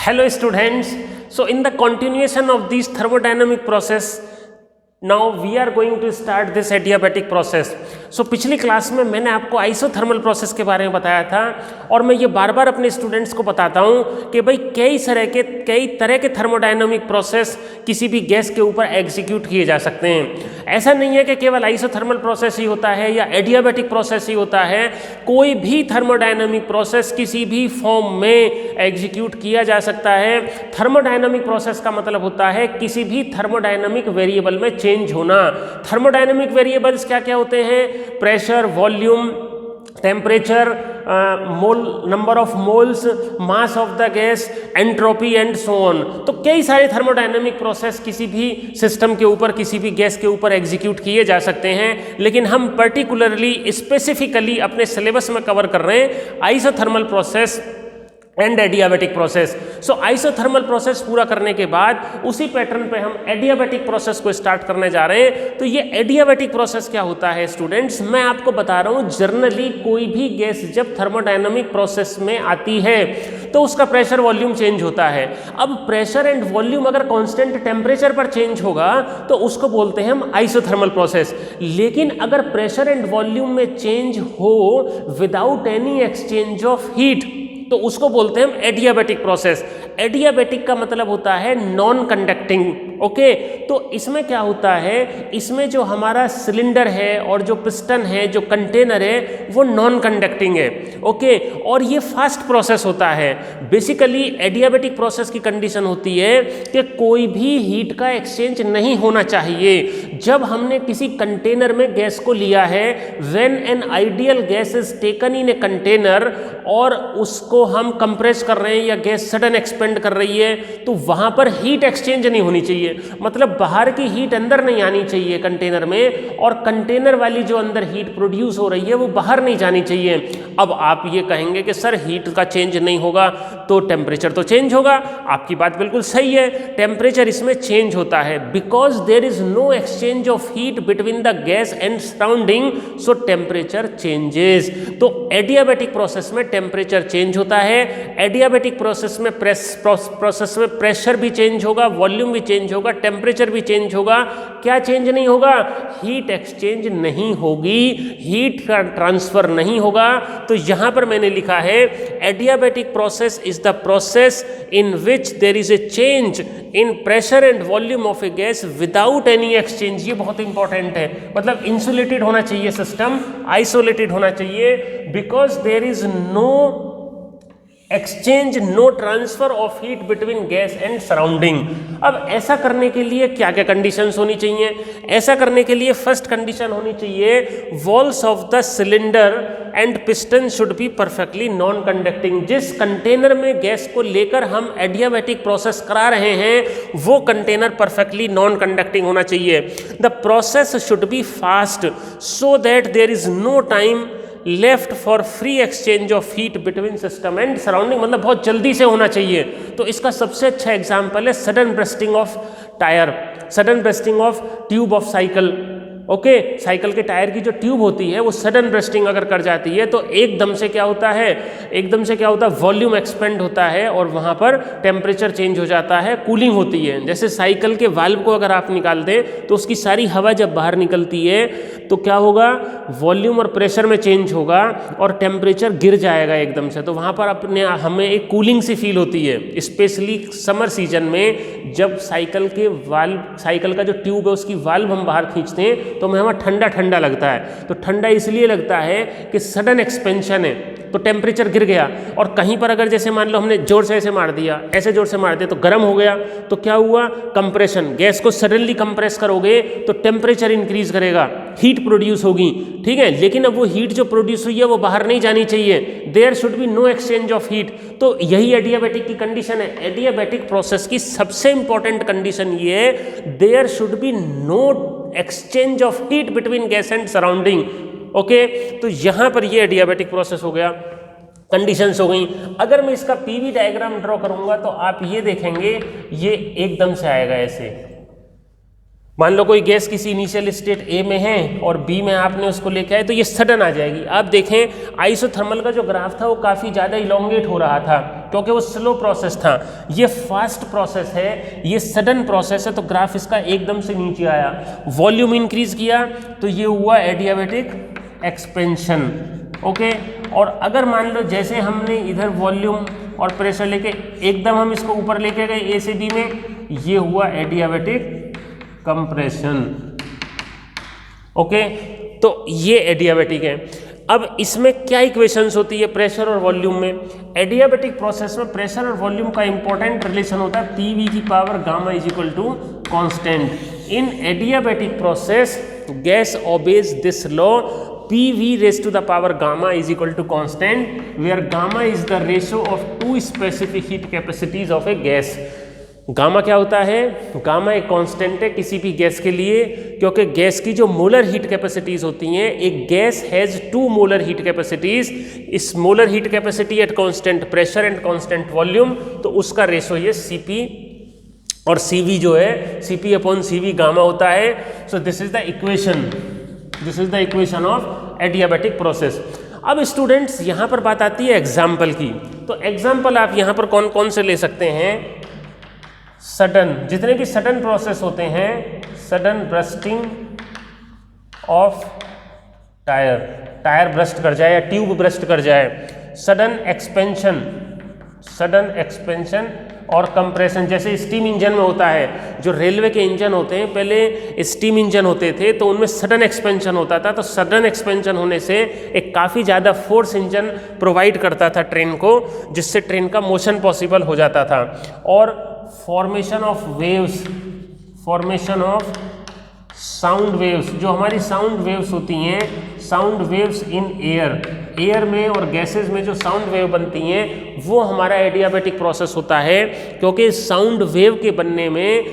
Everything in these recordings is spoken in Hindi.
Hello students, so in the continuation of this thermodynamic process, now we are going to start this adiabatic process. So पिछली क्लास में मैंने आपको आइसोथर्मल प्रोसेस के बारे में बताया था और मैं ये बार बार अपने स्टूडेंट्स को बताता हूँ कि भाई कई तरह के थर्मोडायनामिक प्रोसेस किसी भी गैस के ऊपर एग्जीक्यूट किए जा सकते हैं। ऐसा नहीं है कि केवल आइसोथर्मल प्रोसेस ही होता है या एडियाबैटिक प्रोसेस ही होता है, कोई भी थर्मोडायनामिक प्रोसेस किसी भी फॉर्म में एग्जीक्यूट किया जा सकता है। थर्मोडायनामिक प्रोसेस का मतलब होता है किसी भी थर्मोडायनामिक वेरिएबल में चेंज होना। थर्मोडायनामिक वेरिएबल्स क्या क्या होते हैं? Pressure, volume, temperature, mole, number of moles, mass of the gas, entropy and so on. तो कई सारे थर्मोडायनामिक प्रोसेस किसी भी सिस्टम के ऊपर, किसी भी गैस के ऊपर एग्जीक्यूट किए जा सकते हैं, लेकिन हम पर्टिकुलरली स्पेसिफिकली अपने सिलेबस में कवर कर रहे हैं isothermal process and adiabatic process. So isothermal process पूरा करने के बाद उसी पैटर्न पे हम एडियाबैटिक प्रोसेस को स्टार्ट करने जा रहे हैं। तो ये एडियाबैटिक प्रोसेस क्या होता है स्टूडेंट्स, मैं आपको बता रहा हूँ। जनरली कोई भी गैस जब थर्मोडायनामिक प्रोसेस में आती है तो उसका प्रेशर वॉल्यूम चेंज होता है। अब प्रेशर एंड वॉल्यूम अगर कांस्टेंट टेम्परेचर पर चेंज होगा तो उसको बोलते हैं हम आइसोथर्मल प्रोसेस। लेकिन अगर प्रेशर एंड वॉल्यूम में चेंज हो without any exchange of heat तो उसको बोलते हैं हम एडियाबैटिक प्रोसेस। एडियाबैटिक का मतलब होता है नॉन कंडक्टिंग। ओके, तो इसमें क्या होता है, इसमें जो हमारा सिलेंडर है और जो पिस्टन है, जो कंटेनर है, वो नॉन कंडक्टिंग है। ओके, और ये फास्ट प्रोसेस होता है। बेसिकली एडियाबैटिक प्रोसेस की कंडीशन होती है कि कोई भी हीट का एक्सचेंज नहीं होना चाहिए। जब हमने किसी कंटेनर में गैस को लिया है, when an ideal gas is taken in a container और उसको हम कंप्रेस कर रहे हैं या गैस सडन एक्सपेंड कर रही है, तो वहां पर हीट एक्सचेंज नहीं होनी चाहिए। मतलब बाहर की हीट अंदर नहीं आनी चाहिए कंटेनर में, और कंटेनर वाली जो अंदर हीट प्रोड्यूस हो रही है वो बाहर नहीं जानी चाहिए। अब आप ये कहेंगे कि सर हीट का चेंज नहीं होगा तो टेम्परेचर तो चेंज होगा। आपकी बात बिल्कुल सही है, टेम्परेचर इसमें चेंज होता है because there is no exchange of heat between the gas and surrounding, so temperature changes. तो एडियाबैटिक प्रोसेस में टेम्परेचर चेंज होता है। एडियाबैटिक प्रोसेस में प्रेशर भी चेंज होगा, वॉल्यूम भी चेंज होगा, टेम्परेचर भी चेंज होगा। क्या चेंज नहीं होगा? हीट एक्सचेंज नहीं होगी, हीट का ट्रांसफर नहीं होगा। तो यहां पर मैंने लिखा है adiabatic process is the process in which there is a change in pressure and volume of a gas without any exchange. ये बहुत इंपॉर्टेंट है, मतलब इंसुलेटेड होना चाहिए सिस्टम, आइसोलेटेड होना चाहिए, because there is no exchange, no transfer of heat between gas and surrounding. अब ऐसा करने के लिए क्या क्या कंडीशंस होनी चाहिए? ऐसा करने के लिए फर्स्ट कंडीशन होनी चाहिए, walls of the cylinder and piston should be perfectly non conducting. जिस कंटेनर में गैस को लेकर हम एडियाबैटिक प्रोसेस करा रहे हैं वो कंटेनर परफेक्टली नॉन कंडक्टिंग होना चाहिए। The process should be fast so that there is no time left for free exchange of heat between system and surrounding, मतलब बहुत जल्दी से होना चाहिए। तो इसका सबसे अच्छा एग्जांपल है sudden bursting of tyre, sudden bursting of tube of cycle. Okay, cycle के टायर की जो ट्यूब होती है वो सडन ब्रस्टिंग अगर कर जाती है तो एकदम से क्या होता है, वॉल्यूम एक्सपेंड होता है और वहाँ पर टेम्परेचर चेंज हो जाता है, कूलिंग होती है। जैसे साइकिल के वाल्व को अगर आप निकाल दें तो उसकी सारी हवा जब बाहर निकलती है तो क्या होगा, वॉल्यूम और प्रेशर में चेंज होगा और टेम्परेचर गिर जाएगा एकदम से। तो वहाँ पर हमें एक कूलिंग सी फील होती है, स्पेशली समर सीजन में जब साइकिल का जो ट्यूब है उसकी वाल्व हम बाहर खींचते हैं तो हमें ठंडा ठंडा लगता है। तो ठंडा इसलिए लगता है कि सडन एक्सपेंशन है तो टेम्परेचर गिर गया। और कहीं पर अगर जैसे मान लो हमने जोर से ऐसे मार दिया, ऐसे जोर से मार दिया तो गर्म हो गया, तो क्या हुआ, कंप्रेशन। गैस को सडनली कंप्रेस करोगे तो टेम्परेचर इंक्रीज करेगा, हीट प्रोड्यूस होगी, ठीक है। लेकिन अब वो हीट जो प्रोड्यूस हुई है वो बाहर नहीं जानी चाहिए, there should be no exchange of heat. तो यही एडियाबैटिक की कंडीशन है। एडियाबैटिक प्रोसेस की सबसे इंपॉर्टेंट कंडीशन ये है, there should be no exchange of heat between gas and surrounding. Okay, तो यहां पर ये एडियाबैटिक प्रोसेस हो गया, कंडीशंस हो गई। अगर मैं इसका पीवी डायग्राम ड्रॉ करूंगा तो आप ये देखेंगे ये एकदम से आएगा ऐसे, मान लो कोई गैस किसी इनिशियल स्टेट ए में है और बी में आपने उसको लेके आए तो ये सडन आ जाएगी। आप देखें आइसोथर्मल का जो ग्राफ था वो काफ़ी ज़्यादा इलोंगेट हो रहा था क्योंकि वो स्लो प्रोसेस था। ये फास्ट प्रोसेस है, ये सडन प्रोसेस है, तो ग्राफ इसका एकदम से नीचे आया। वॉल्यूम इंक्रीज किया तो ये हुआ एडियाबेटिक एक्सपेंशन। ओके, और अगर मान लो जैसे हमने इधर वॉल्यूम और प्रेशर लेके एकदम हम इसको ऊपर लेके गए ए से बी में, ये हुआ एडियाबेटिक कंप्रेशन। ओके, तो ये एडियाबेटिक है। अब इसमें क्या इक्वेशंस होती है प्रेशर और वॉल्यूम में? एडियाबेटिक प्रोसेस में प्रेशर और वॉल्यूम का इंपॉर्टेंट रिलेशन होता है पीवी की power gamma is equal to constant. In adiabatic process gas obeys this law PV raised to the power gamma is equal to constant, where gamma is the ratio of two specific heat capacities of a gas. Gamma क्या होता है? गामा एक कांस्टेंट है किसी भी गैस के लिए, क्योंकि गैस की जो मोलर हीट कैपेसिटीज होती हैं, एक gas has two molar heat capacities. इस molar heat capacity at constant pressure and constant volume, तो उसका रेशो ये Cp और Cv जो है Cp अपॉन Cv गामा होता है। So this is the equation, this is the equation of adiabatic process. अब स्टूडेंट्स यहाँ पर बात आती है एग्जाम्पल की। तो एग्जाम्पल आप यहाँ पर कौन कौन से ले सकते हैं? सडन, जितने भी सडन प्रोसेस होते हैं, sudden bursting of tyre, tyre burst कर जाए या ट्यूब ब्रस्ट कर जाए, सडन एक्सपेंशन, सडन एक्सपेंशन और कंप्रेशन, जैसे स्टीम इंजन में होता है। जो रेलवे के इंजन होते हैं पहले स्टीम इंजन होते थे तो उनमें सडन एक्सपेंशन होता था, तो सडन एक्सपेंशन होने से एक काफ़ी ज़्यादा फोर्स इंजन प्रोवाइड करता था ट्रेन को, जिससे ट्रेन का मोशन पॉसिबल हो जाता था। और formation of waves, formation of sound waves, जो हमारी साउंड वेव्स होती हैं, sound waves in air, air में और गैसेस में जो साउंड वेव बनती हैं वो हमारा एडियाबेटिक प्रोसेस होता है, क्योंकि साउंड वेव के बनने में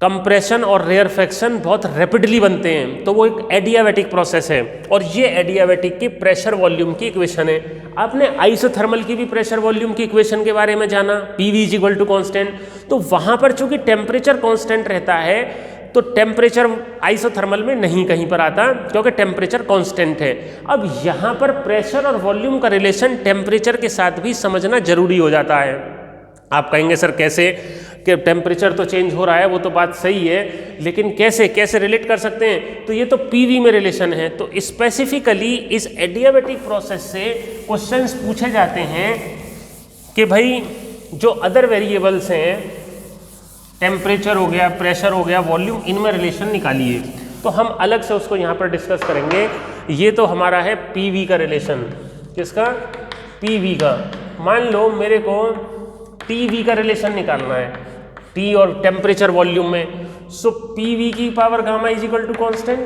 कंप्रेशन और रेयरफेक्शन बहुत रैपिडली बनते हैं, तो वो एक एडियाबेटिक प्रोसेस है। और ये एडियाबेटिक की प्रेशर वॉल्यूम की इक्वेशन है। आपने आइसोथर्मल की भी प्रेशर वॉल्यूम की इक्वेशन के बारे में जाना, PV is equal to constant. तो वहाँ पर चूंकि टेम्परेचर कांस्टेंट रहता है तो टेम्परेचर आइसोथर्मल में नहीं कहीं पर आता, क्योंकि टेम्परेचर कांस्टेंट है। अब यहाँ पर प्रेशर और वॉल्यूम का रिलेशन टेम्परेचर के साथ भी समझना जरूरी हो जाता है। आप कहेंगे सर कैसे, कि टेम्परेचर तो चेंज हो रहा है, वो तो बात सही है, लेकिन कैसे कैसे रिलेट कर सकते हैं? तो ये तो PV में रिलेशन है। तो स्पेसिफिकली इस एडियाबेटिक प्रोसेस से क्वेश्चंस पूछे जाते हैं कि भाई जो अदर वेरिएबल्स हैं, टेम्परेचर हो गया, प्रेशर हो गया, वॉल्यूम, इनमें रिलेशन निकालिए। तो हम अलग से उसको यहाँ पर डिस्कस करेंगे। ये तो हमारा है PV का रिलेशन, किसका? PV का। मान लो मेरे को TV का रिलेशन निकालना है, T और टेम्परेचर वॉल्यूम में। सो PV की power gamma is equal to constant,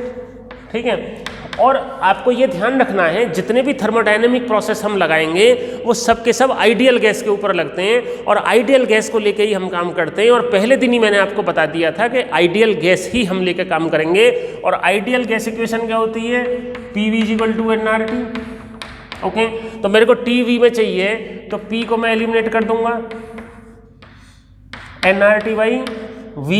ठीक है। और आपको ये ध्यान रखना है जितने भी थर्मोडायनेमिक प्रोसेस हम लगाएंगे वो सब के सब आइडियल गैस के ऊपर लगते हैं, और आइडियल गैस को लेके ही हम काम करते हैं। और पहले दिन ही मैंने आपको बता दिया था कि आइडियल गैस ही हम लेके काम करेंगे। और आइडियल गैस इक्वेशन क्या होती है? PV is equal to nRT। Okay, तो मेरे को TV में चाहिए तो P को मैं एलिमिनेट कर दूंगा, nRT बाई V,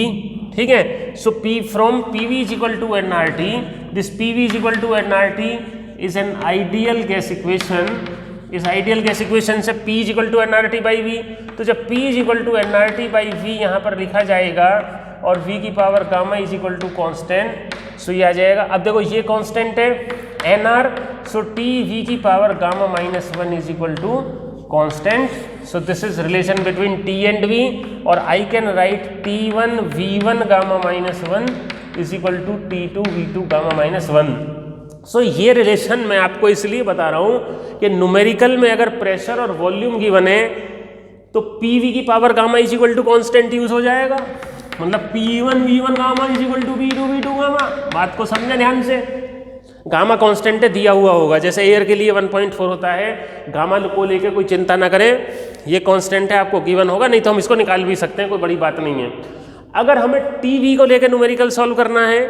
ठीक है। So P from PV is equal to nRT, this PV is equal to nRT is an ideal gas equation. इस आइडियल गैस इक्वेशन से P is equal to nRT by V, तो जब P is equal to nRT by V यहाँ पर लिखा जाएगा और V की power gamma is equal to constant, so ये आ जाएगा। अब देखो ये कॉन्स्टेंट है NR, सो TV की power gamma minus 1 is equal to constant. So this is relation between T and V, or I can write T1 V1 gamma minus 1 is equal to T2 V2 gamma minus 1. So ये रिलेशन मैं आपको इसलिए बता रहा हूँ कि न्यूमेरिकल में अगर प्रेशर और वॉल्यूम की बने तो PV की power gamma is equal to constant use हो जाएगा, मतलब P1 V1 gamma is equal to P2 V2 gamma. बात को समझना ध्यान से। गामा कांस्टेंट दिया हुआ होगा, जैसे एयर के लिए 1.4 होता है, गामा को लेके कोई चिंता ना करें, ये कांस्टेंट है, आपको गिवन होगा, नहीं तो हम इसको निकाल भी सकते हैं, कोई बड़ी बात नहीं है। अगर हमें TV को लेकर न्यूमेरिकल सॉल्व करना है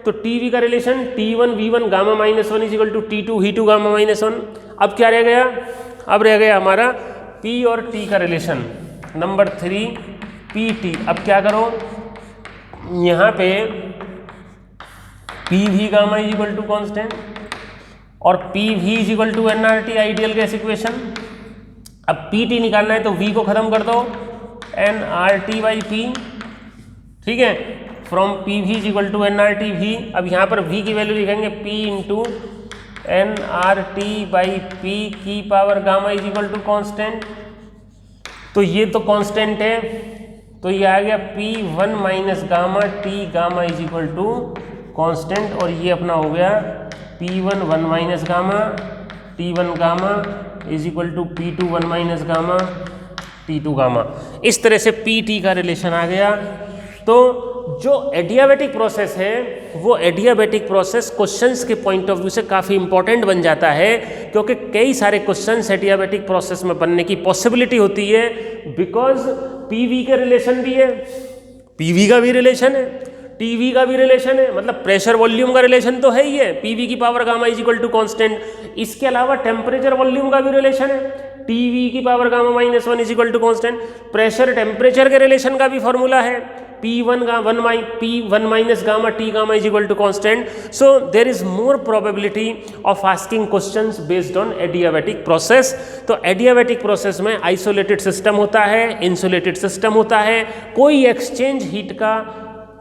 तो TV का relation T1 V1 gamma minus 1 is equal to T2 V2 gamma minus 1। अब क्या रह गया? अब रह गया हमारा P और T का रिलेशन। Number 3 PT। अब क्या करो? यहाँ पे P V gamma is equal to constant और P V is equal to N R T ideal gas equation. अब पी टी निकालना है तो वी को खत्म कर दो, N R T by P, ठीक है, from P V is equal to N R T V. अब यहाँ पर वी की वैल्यू लिखेंगे P into N R T by P की power gamma is equal to constant. तो ये तो कांस्टेंट है, तो ये आ गया P1 minus gamma T gamma is equal to constant, और ये अपना हो गया P1 1 minus gamma T1 gamma is equal to P2 1 minus gamma T2 gamma. इस तरह से PT का रिलेशन आ गया। तो जो एडियाबैटिक प्रोसेस है वो एडियाबैटिक प्रोसेस क्वेश्चंस के पॉइंट ऑफ व्यू से काफ़ी इंपॉर्टेंट बन जाता है, क्योंकि कई सारे क्वेश्चंस एडियाबैटिक प्रोसेस में बनने की पॉसिबिलिटी होती है, बिकॉज पीवी के रिलेशन भी है, पीवी का भी रिलेशन है, टीवी का भी रिलेशन है, मतलब प्रेशर वॉल्यूम का रिलेशन तो है ही है, पीवी की power gamma is equal to constant. इसके अलावा टेम्परेचर वॉल्यूम का भी रिलेशन है, टीवी की power gamma minus 1 is equal to constant. Pressure temperature के रिलेशन का भी फॉर्मूला है, P1 minus gamma T gamma is equal to constant. So there is more probability of asking questions based on adiabatic process. तो adiabatic process में isolated system होता है, insulated system होता है, कोई exchange heat का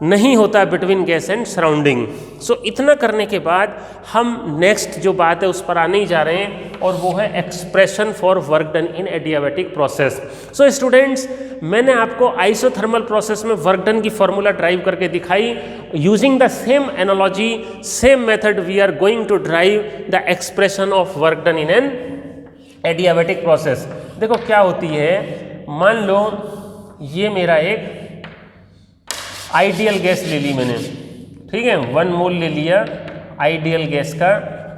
नहीं होता बिटवीन गैस एंड सराउंडिंग। सो इतना करने के बाद हम नेक्स्ट जो बात है उस पर आने ही जा रहे हैं, और वो है expression for work done in adiabatic process. So students, मैंने आपको आइसोथर्मल प्रोसेस में वर्क डन की फॉर्मूला ड्राइव करके दिखाई। Using the same analogy, same method, we are going to derive the expression of work done in an adiabatic process. देखो क्या होती है, मान लो ये मेरा एक आइडियल गैस ले ली मैंने, ठीक है, 1 मोल ले लिया आइडियल गैस का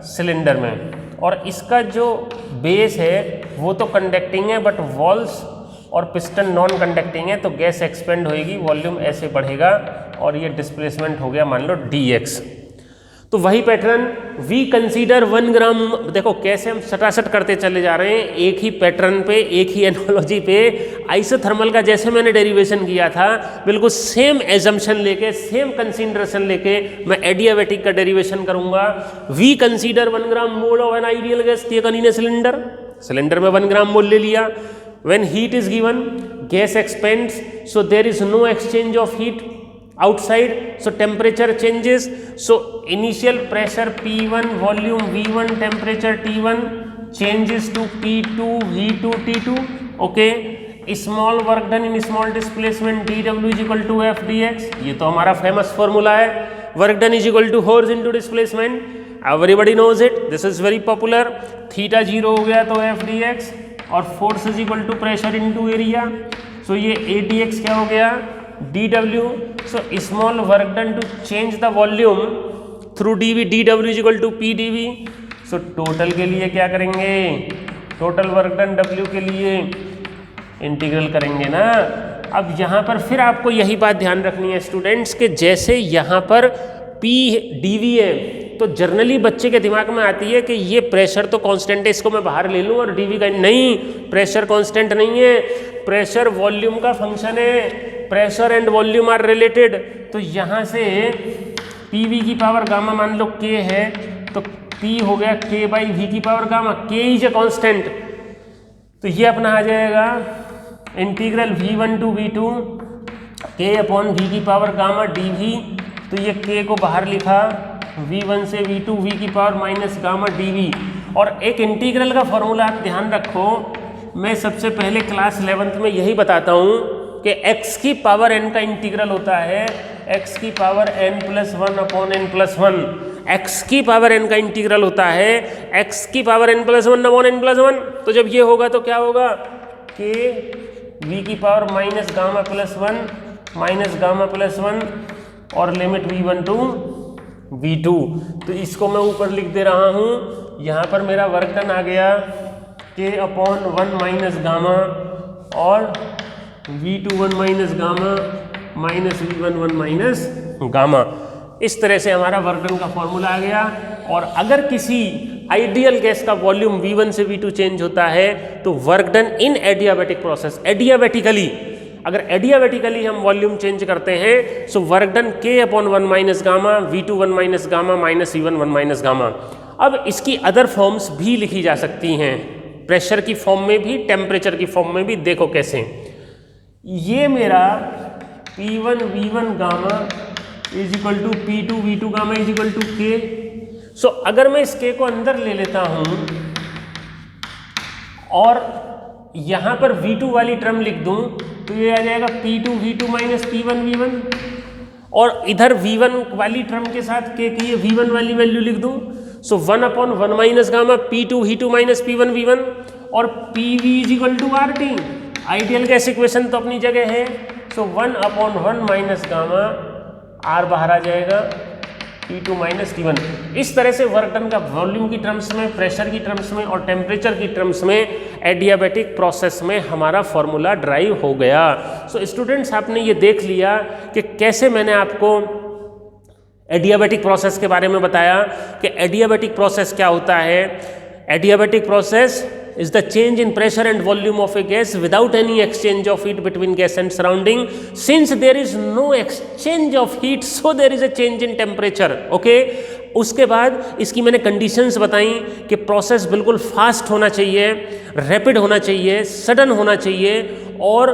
सिलेंडर में, और इसका जो बेस है वो तो कंडक्टिंग है, बट वॉल्स और पिस्टन नॉन कंडक्टिंग है, तो गैस एक्सपेंड होएगी, वॉल्यूम ऐसे बढ़ेगा, और ये डिस्प्लेसमेंट हो गया मान लो dx। तो वही पैटर्न वी कंसीडर 1 ग्राम। देखो कैसे हम सटासट करते चले जा रहे हैं, एक ही पैटर्न पे, एक ही एनालॉजी पे। आइसोथर्मल का जैसे मैंने डेरिवेशन किया था, बिल्कुल सेम एजम्पशन लेके, सेम कंसीडरेशन लेके मैं एडियाबैटिक का डेरिवेशन करूंगा। We consider 1 gram mole of an ideal gas taken in a cylinder. Cylinder में 1 ग्राम मोल ले लिया। When heat is given, gas expands, so there is no exchange of heat outside, so temperature changes, so initial pressure P1, volume V1, temperature T1 changes to P2, V2, T2, okay। small work done in small displacement dW is equal to F dx, ये तो हमारा फेमस फॉर्मूला है। work done is equal to force into displacement, everybody knows it, this is very popular। Theta 0 हो गया तो F dx, और force is equal to pressure into area, so ये A dx क्या हो गया dW। so small work done to change the volume through dV, dW is equal to P dV। so total के लिए क्या करेंगे, total work done W के लिए इंटीग्रल करेंगे ना। अब यहाँ पर फिर आपको यही बात ध्यान रखनी है स्टूडेंट्स, के जैसे यहाँ पर P dV है, तो जर्नली बच्चे के दिमाग में आती है कि ये प्रेशर तो कांस्टेंट है, इसको मैं बाहर ले लूँ, और dV का नहीं, प्रेशर कांस्टेंट नहीं है, प्रेशर वॉल्यूम का फंक्शन है, pressure and volume are related. तो यहाँ से PV की पावर गामा मान लो K है, तो P हो गया K बाई V की power gamma, K is a constant, तो ये अपना आ जाएगा integral V1 to V2 K upon V की पावर गामा dV। तो ये K को बाहर लिखा, V1 से V2 V की पावर माइनस गामा dV। और एक इंटीग्रल का फॉर्मूला आप ध्यान रखो, मैं सबसे पहले क्लास 11th में यही बताता हूँ कि x की पावर n का इंटीग्रल होता है x की power n plus 1 upon n plus 1। x की पावर n का इंटीग्रल होता है x की power n plus 1 upon n plus 1। तो जब ये होगा तो क्या होगा, k v की power minus gamma plus 1 minus gamma plus 1, और लिमिट v1 टू v2। तो इसको मैं ऊपर लिख दे रहा हूँ, यहाँ पर मेरा वर्क डन आ गया k अपॉन 1 माइनस गामा, और V2 1 minus gamma minus V1 1 minus gamma. इस तरह से हमारा वर्क डन का फॉर्मूला आ गया। और अगर किसी आइडियल गैस का वॉल्यूम V1 से V2 चेंज होता है तो work done in adiabatic process, adiabatically अगर एडियाबेटिकली हम वॉल्यूम चेंज करते हैं so work done K/1 minus gamma V2 1 minus gamma minus E1 1 minus gamma. अब इसकी अदर फॉर्म्स भी लिखी जा सकती हैं, प्रेशर की फॉर्म में भी, टेम्परेचर की फॉर्म में भी। देखो कैसे, ये मेरा P1 V1 gamma is equal to P2 V2 gamma is equal to K। So अगर मैं इस K को अंदर ले लेता हूं और यहां पर V2 वाली टर्म लिख दूं तो ये आ जाएगा P2 V2 minus P1 V1, और इधर V1 वाली टर्म के साथ K की ये V1 वाली वैल्यू लिख दूं। सो 1/1 minus gamma P2 V2 minus P1 V1 और PV is equal to RT। Ideal gas equation तो अपनी जगह है। सो 1/1 माइनस गामा, R बाहर आ जाएगा, T2 माइनस T1। इस तरह से वर्क डन का वॉल्यूम की टर्म्स में, प्रेशर की टर्म्स में और टेम्परेचर की टर्म्स में एडियाबेटिक प्रोसेस में हमारा फॉर्मूला ड्राइव हो गया। सो स्टूडेंट्स, आपने ये देख लिया कि कैसे मैंने आपको एडियाबेटिक प्रोसेस के बारे में बताया कि एडियाबेटिक प्रोसेस क्या होता है। Adiabatic process is the change in pressure and volume of a gas without any exchange of heat between gas and surrounding. Since there is no exchange of heat, so there is a change in temperature. Okay? उसके बाद इसकी मैंने कंडीशंस बताई कि प्रोसेस बिल्कुल फास्ट होना चाहिए, रैपिड होना चाहिए, सडन होना चाहिए। और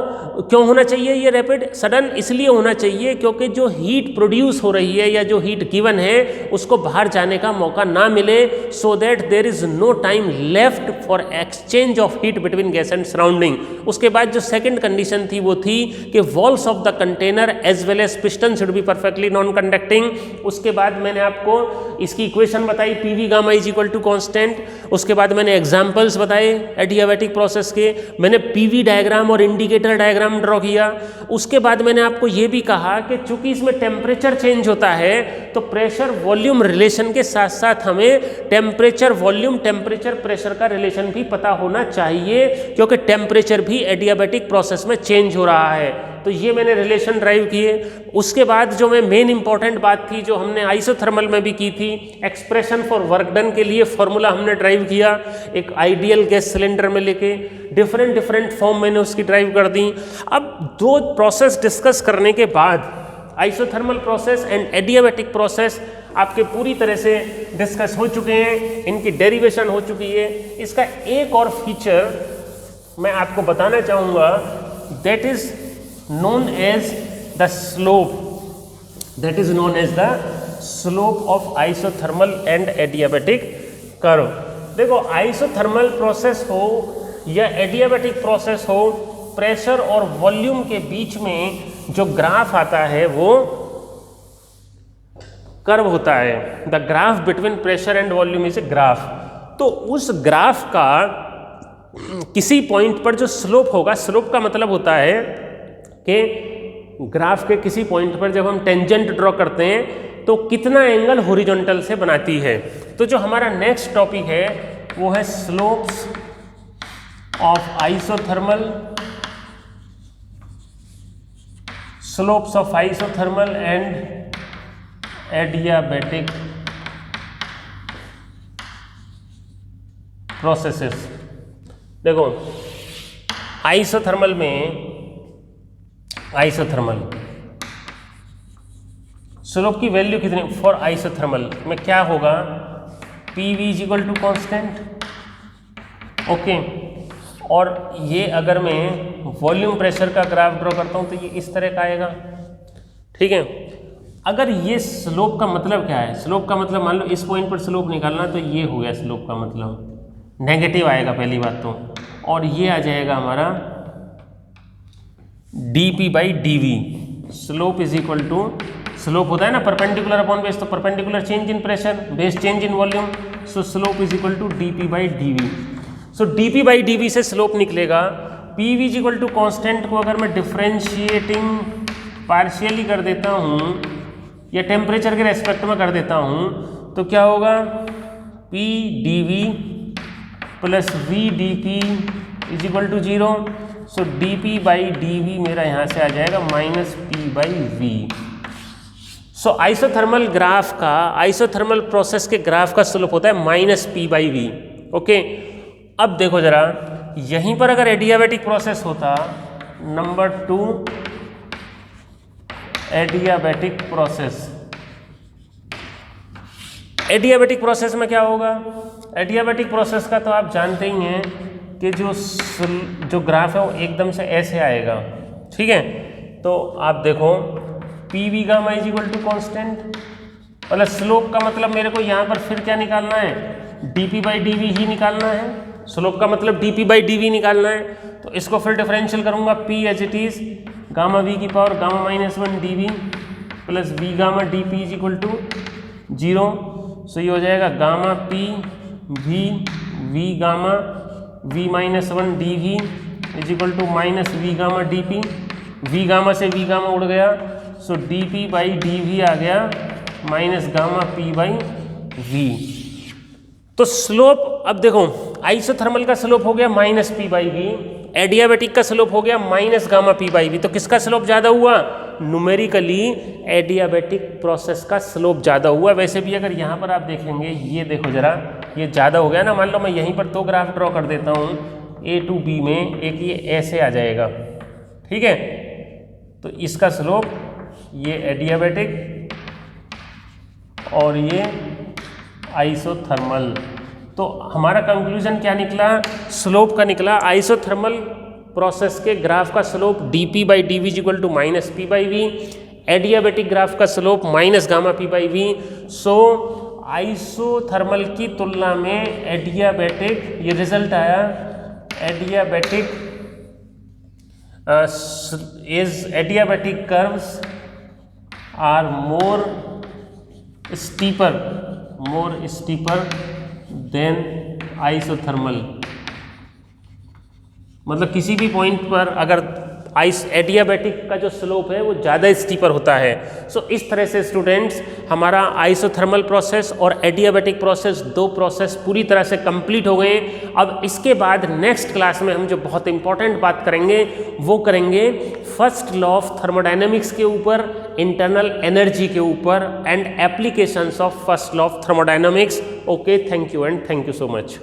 क्यों होना चाहिए ये रैपिड सडन? इसलिए होना चाहिए क्योंकि जो हीट प्रोड्यूस हो रही है या जो हीट गिवन है उसको बाहर जाने का मौका ना मिले, so that there is no time left for exchange of heat between gas and surrounding. उसके बाद जो सेकंड कंडीशन थी वो थी कि walls of the container as well as piston should be perfectly non conducting. उसके बाद मैंने आपको इसकी इक्वेशन बताई, PV gamma is equal to constant. उसके बाद मैंने एग्जांपल्स बताए एडियाबेटिक प्रोसेस के, मैंने PV डायग्राम और इंडिकेटर डायग्राम ड्रॉ किया। उसके बाद मैंने आपको ये भी कहा कि चूंकि इसमें टेम्परेचर चेंज होता है तो प्रेशर वॉल्यूम रिलेशन के साथ साथ हमें टेम्परेचर वॉल्यूम, टेम्परेचर प्रेशर का रिलेशन भी पता होना चाहिए, क्योंकि टेम्परेचर भी एडियाबेटिक प्रोसेस में चेंज हो रहा है। तो ये मैंने रिलेशन ड्राइव किए। उसके बाद जो मैं मेन इंपॉर्टेंट बात थी जो हमने आइसोथर्मल में भी की थी, एक्सप्रेशन फॉर वर्क डन के लिए फॉर्मूला हमने ड्राइव किया, एक आइडियल गैस सिलेंडर में लेके डिफरेंट फॉर्म मैंने उसकी ड्राइव कर दी। अब दो प्रोसेस डिस्कस करने के बाद isothermal process and adiabatic process आपके पूरी तरह से डिस्कस हो चुके हैं, इनकी डेरिवेशन हो चुकी है। इसका एक और फीचर मैं आपको बताना चाहूँगा, that is known as the slope of isothermal and adiabatic curve। देखो, आइसोथर्मल प्रोसेस हो या एडियाबेटिक प्रोसेस हो, प्रेशर और वॉल्यूम के बीच में जो ग्राफ आता है वो कर्व होता है। The graph between pressure and volume is a graph. तो उस ग्राफ का किसी पॉइंट पर जो स्लोप होगा, स्लोप का मतलब होता है कि ग्राफ के किसी पॉइंट पर जब हम टेंजेंट ड्रॉ करते हैं तो कितना एंगल हॉरिजॉन्टल से बनाती है। तो जो हमारा नेक्स्ट टॉपिक है वो है slopes of isothermal, slopes of isothermal and adiabatic processes. देखो, आइसोथर्मल स्लोप की वैल्यू कितनी फॉर आइसोथर्मल में क्या होगा, PV is equal to constant. Okay, और ये अगर मैं वॉल्यूम प्रेशर का ग्राफ ड्रॉ करता हूँ तो ये इस तरह का आएगा। ठीक है, अगर ये स्लोप का मतलब क्या है, स्लोप का मतलब मान लो इस पॉइंट पर स्लोप निकालना तो ये हो गया स्लोप का मतलब, नेगेटिव आएगा पहली बात तो, और ये आ जाएगा हमारा dP/dV। Slope is equal to, slope होता है ना परपेंडिकुलर अपॉन बेस, तो perpendicular change in pressure, base change in volume, so slope is equal to dP/dV। So dP/dV से स्लोप निकलेगा। PV is equal to constant को अगर मैं डिफ्रेंशिएटिंग पार्शियली कर देता हूँ या टेम्परेचर के रेस्पेक्ट में कर देता हूँ तो क्या होगा, PdV plus VdP is equal to 0। So dP/dV मेरा यहाँ से आ जाएगा -P/V। सो आइसोथर्मल ग्राफ का, आइसोथर्मल प्रोसेस के ग्राफ का स्लोप होता है -P/V। ओके, अब देखो जरा, यहीं पर अगर एडियाबेटिक प्रोसेस होता, number 2 adiabatic process. Adiabatic process में क्या होगा? एडियाबैटिक प्रोसेस का तो आप जानते ही हैं कि जो ग्राफ है वो एकदम से ऐसे आएगा, ठीक है। तो आप देखो P V gamma is equal to constant, मतलब स्लोप का मतलब मेरे को यहाँ पर फिर क्या निकालना है? dp बाई डी वी ही निकालना है। स्लोप का मतलब dp बाई डी वी निकालना है। तो इसको फिर डिफरेंशियल करूँगा p as it is gamma v की power gamma minus 1 D V plus V gamma D P is equal to 0। So ये हो जाएगा gamma p v gamma v minus 1 D V is equal to minus V gamma D P. V gamma से वी गामा उड़ गया, so D P by D V आ गया minus gamma P by V. तो स्लोप अब देखो आइसोथर्मल का स्लोप हो गया minus P by V, adiabatic का स्लोप हो गया minus gamma P by V. तो किसका स्लोप ज़्यादा हुआ? न्यूमेरिकली एडियाबैटिक प्रोसेस का स्लोप ज़्यादा हुआ। वैसे भी अगर यहाँ पर आप देखेंगे, ये देखो जरा, ये ज़्यादा हो गया ना। मान लो मैं यहीं पर 2 ग्राफ ड्रॉ कर देता हूँ ए टू बी में, एक ये ऐसे आ जाएगा, ठीक है। तो इसका स्लोप ये एडियाबैटिक और ये आइसोथर्मल। तो हमारा कंक्लूजन क्या निकला? स्लोप का निकला आइसोथर्मल प्रोसेस के ग्राफ का slope dp by D V equal to minus P by V, adiabatic graph का slope minus gamma P by V. So isothermal की तुलना में एडियाबैटिक, ये रिजल्ट आया, adiabatic adiabatic curves are more steeper than isothermal. मतलब किसी भी पॉइंट पर अगर एडियाबैटिक का जो स्लोप है वो ज़्यादा स्टीपर होता है। सो इस तरह से स्टूडेंट्स हमारा आइसोथर्मल प्रोसेस और एडियाबैटिक प्रोसेस, 2 प्रोसेस पूरी तरह से कंप्लीट हो गए। अब इसके बाद नेक्स्ट क्लास में हम जो बहुत इंपॉर्टेंट बात करेंगे वो करेंगे फर्स्ट लॉ ऑफ थर्मोडायनेमिक्स के ऊपर, इंटरनल एनर्जी के ऊपर and applications of first law of thermodynamics. Okay, thank you and thank you so much.